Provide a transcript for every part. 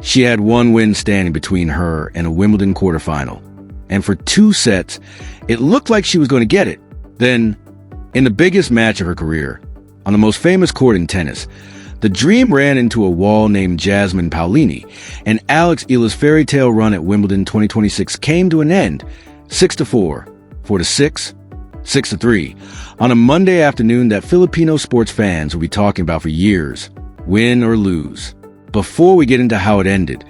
She had one win standing between her and a Wimbledon quarterfinal. And for 2 sets, it looked like she was going to get it. Then, in the biggest match of her career, on the most famous court in tennis, the dream ran into a wall named Jasmine Paolini, and Alex Eala's fairy tale run at Wimbledon 2026 came to an end, 6-4, 4-6, 6-3, on a Monday afternoon that Filipino sports fans will be talking about for years, win or lose. Before we get into how it ended,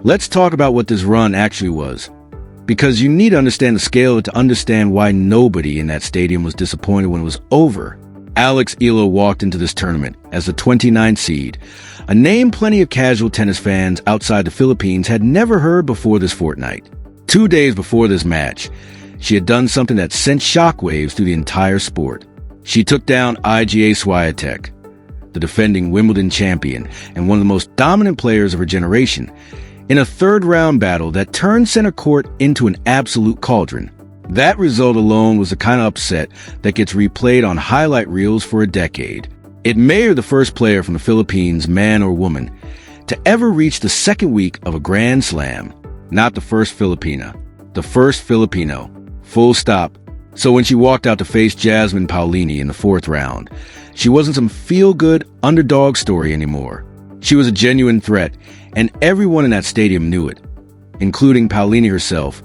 let's talk about what this run actually was. Because you need to understand the scale of it to understand why nobody in that stadium was disappointed when it was over. Alex Eala walked into this tournament as the 29th seed, a name plenty of casual tennis fans outside the Philippines had never heard before this fortnight. 2 days before this match, she had done something that sent shockwaves through the entire sport. She took down Iga Swiatek, the defending Wimbledon champion and one of the most dominant players of her generation, in a third-round battle that turned center court into an absolute cauldron. That result alone was the kind of upset that gets replayed on highlight reels for a decade. It made her the first player from the Philippines, man or woman, to ever reach the second week of a Grand Slam. Not the first Filipina, the first Filipino. Full stop. So when she walked out to face Jasmine Paolini in the 4th round, she wasn't some feel-good underdog story anymore. She was a genuine threat, and everyone in that stadium knew it, including Paolini herself,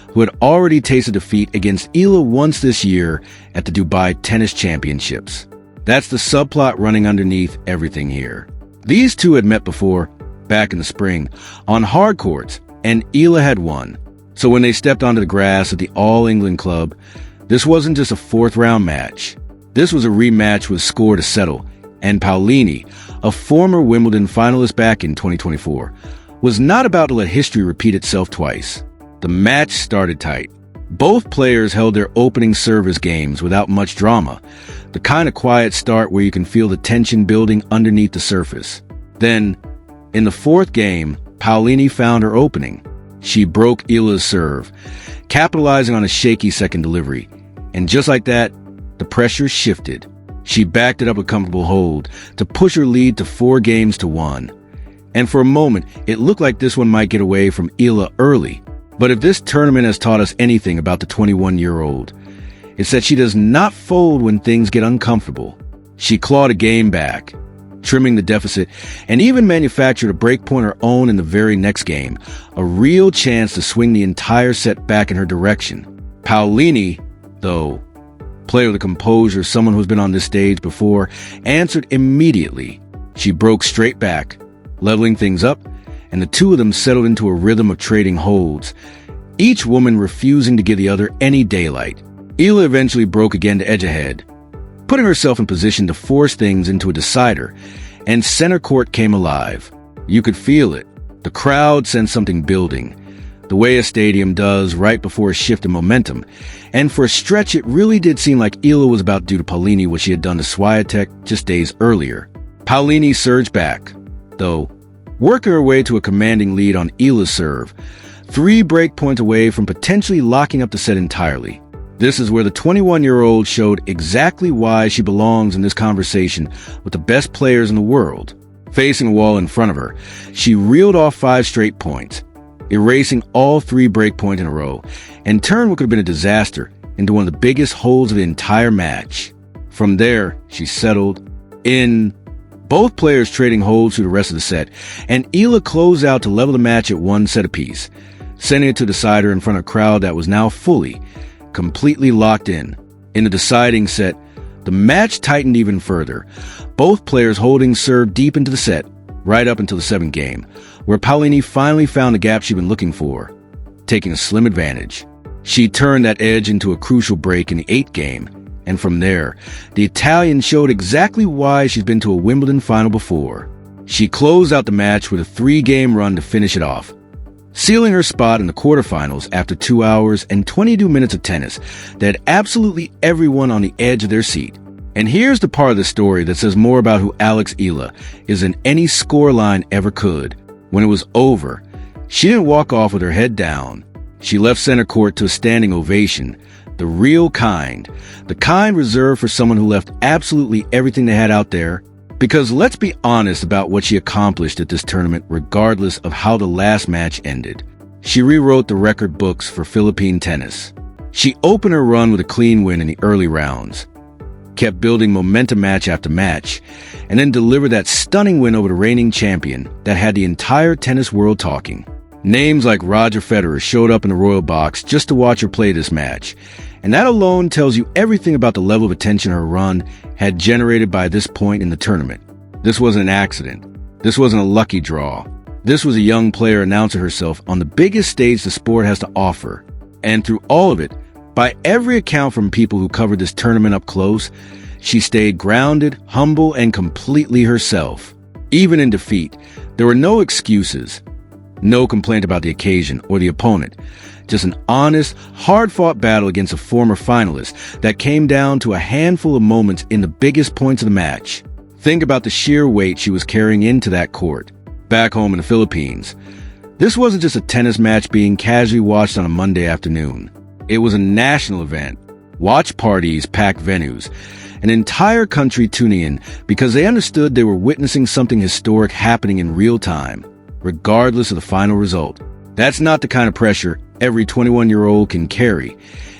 who had already tasted defeat against Eala once this year at the Dubai Tennis Championships. That's the subplot running underneath everything here. These two had met before, back in the spring, on hard courts, and Eala had won. So when they stepped onto the grass at the All England Club, this wasn't just a 4th-round match. This was a rematch with score to settle, and Paolini, a former Wimbledon finalist back in 2024, was not about to let history repeat itself twice. The match started tight. Both players held their opening service games without much drama, the kind of quiet start where you can feel the tension building underneath the surface. Then, in the 4th game, Paolini found her opening. She broke Eala's serve, capitalizing on a shaky second delivery. And just like that, the pressure shifted. She backed it up a comfortable hold to push her lead to 4-1. And for a moment, it looked like this one might get away from Eala early. But if this tournament has taught us anything about the 21-year-old, it's that she does not fold when things get uncomfortable. She clawed a game back, trimming the deficit, and even manufactured a breakpoint her own in the very next game, a real chance to swing the entire set back in her direction. Paolini, though, player with composure, someone who's been on this stage before, answered immediately. She broke straight back, leveling things up, and the two of them settled into a rhythm of trading holds, each woman refusing to give the other any daylight. Eala eventually broke again to edge ahead, putting herself in position to force things into a decider, and center court came alive. You could feel it. The crowd sensed something building, the way a stadium does right before a shift in momentum, and for a stretch it really did seem like Eala was about to do to Paolini what she had done to Swiatek just days earlier. Paolini surged back, though, working her way to a commanding lead on Eala's serve, 3 break points away from potentially locking up the set entirely. This is where the 21-year-old showed exactly why she belongs in this conversation with the best players in the world. Facing a wall in front of her, she reeled off 5 straight points, erasing all 3 break points in a row, and turned what could have been a disaster into one of the biggest holes of the entire match. From there, she settled in, both players trading holds through the rest of the set, and Eala closed out to level the match at 1 set apiece, sending it to decider in front of a crowd that was now fully, completely locked in. In the deciding set, the match tightened even further, both players holding serve deep into the set, right up until the 7th game, where Paolini finally found the gap she'd been looking for, taking a slim advantage. She turned that edge into a crucial break in the 8th game, and from there, the Italian showed exactly why she's been to a Wimbledon final before. She closed out the match with a 3-game run to finish it off, sealing her spot in the quarterfinals after 2 hours and 22 minutes of tennis that had absolutely everyone on the edge of their seat. And here's the part of the story that says more about who Alex Eala is than any scoreline ever could. When it was over, she didn't walk off with her head down. She left center court to a standing ovation, the real kind, the kind reserved for someone who left absolutely everything they had out there Because let's be honest about what she accomplished at this tournament regardless of how the last match ended. She rewrote the record books for Philippine tennis. She opened her run with a clean win in the early rounds, kept building momentum match after match, and then delivered that stunning win over the reigning champion that had the entire tennis world talking. Names like Roger Federer showed up in the royal box just to watch her play this match, and that alone tells you everything about the level of attention her run had generated by this point in the tournament. This wasn't an accident. This wasn't a lucky draw. This was a young player announcing herself on the biggest stage the sport has to offer. And through all of it, by every account from people who covered this tournament up close, she stayed grounded, humble, and completely herself. Even in defeat, there were no excuses, no complaint about the occasion or the opponent. Just an honest, hard-fought battle against a former finalist that came down to a handful of moments in the biggest points of the match. Think about the sheer weight she was carrying into that court. Back home in the Philippines, this wasn't just a tennis match being casually watched on a Monday afternoon. It was a national event. Watch parties packed venues, an entire country tuning in because they understood they were witnessing something historic happening in real time, regardless of the final result. That's not the kind of pressure every 21-year-old can carry,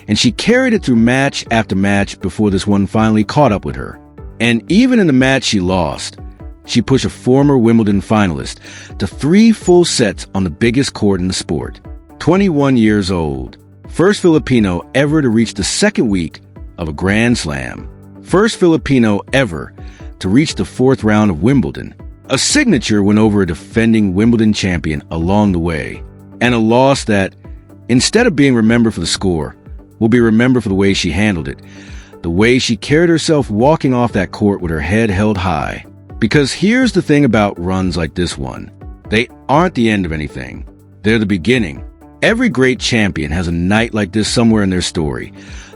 and she carried it through match after match before this one finally caught up with her. And even in the match she lost, she pushed a former Wimbledon finalist to 3 full sets on the biggest court in the sport. 21 years old. First Filipino ever to reach the second week of a Grand Slam. First Filipino ever to reach the 4th round of Wimbledon. A signature win over a defending Wimbledon champion along the way. And a loss that, instead of being remembered for the score, will be remembered for the way she handled it. The way she carried herself walking off that court with her head held high. Because here's the thing about runs like this one. They aren't the end of anything. They're the beginning. Every great champion has a night like this somewhere in their story.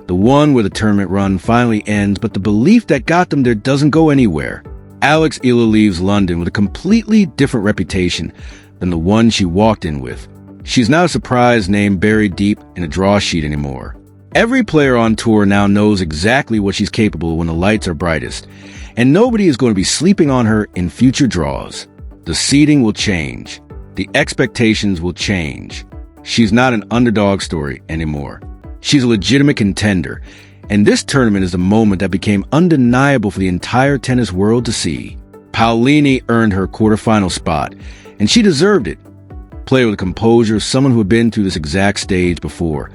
The one where the tournament run finally ends, but the belief that got them there doesn't go anywhere. Alex Eala leaves London with a completely different reputation than the one she walked in with. She's not a surprise name buried deep in a draw sheet anymore. Every player on tour now knows exactly what she's capable when the lights are brightest, and nobody is going to be sleeping on her in future draws. The seeding will change. The expectations will change. She's not an underdog story anymore. She's a legitimate contender, and this tournament is the moment that became undeniable for the entire tennis world to see. Paolini earned her quarterfinal spot, and she deserved it. Play with composure, someone who had been through this exact stage before,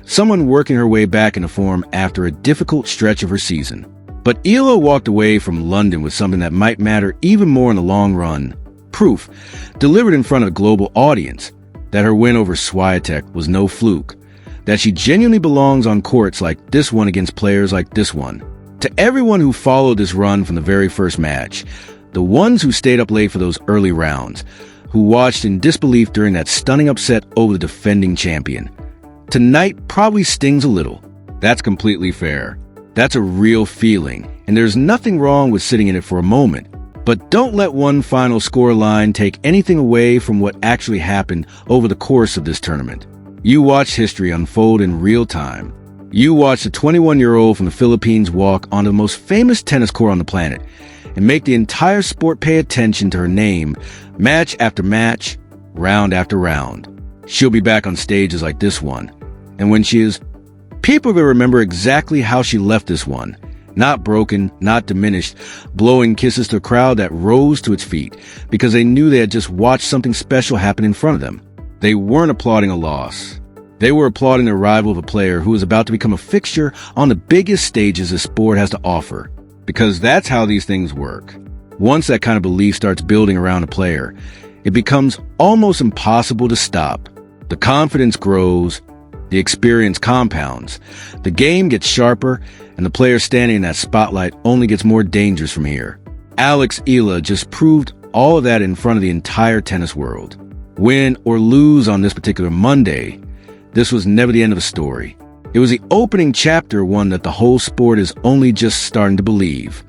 someone working her way back into form after a difficult stretch of her season. But Eala walked away from London with something that might matter even more in the long run. Proof, delivered in front of a global audience, that her win over Swiatek was no fluke, that she genuinely belongs on courts like this one against players like this one. To everyone who followed this run from the very first match, the ones who stayed up late for those early rounds, who watched in disbelief during that stunning upset over the defending champion, tonight probably stings a little. That's completely fair. That's a real feeling, and there's nothing wrong with sitting in it for a moment. But don't let one final score line take anything away from what actually happened over the course of this tournament. You watched history unfold in real time. You watched a 21-year-old from the Philippines walk onto the most famous tennis court on the planet and make the entire sport pay attention to her name, match after match, round after round. She'll be back on stages like this one. And when she is, people will remember exactly how she left this one. Not broken, not diminished, blowing kisses to a crowd that rose to its feet because they knew they had just watched something special happen in front of them. They weren't applauding a loss. They were applauding the arrival of a player who was about to become a fixture on the biggest stages the sport has to offer. Because that's how these things work. Once that kind of belief starts building around a player, it becomes almost impossible to stop. The confidence grows, the experience compounds, the game gets sharper, and the player standing in that spotlight only gets more dangerous from here. Alex Eala just proved all of that in front of the entire tennis world. Win or lose on this particular Monday, this was never the end of the story. It was the opening chapter, one that the whole sport is only just starting to believe.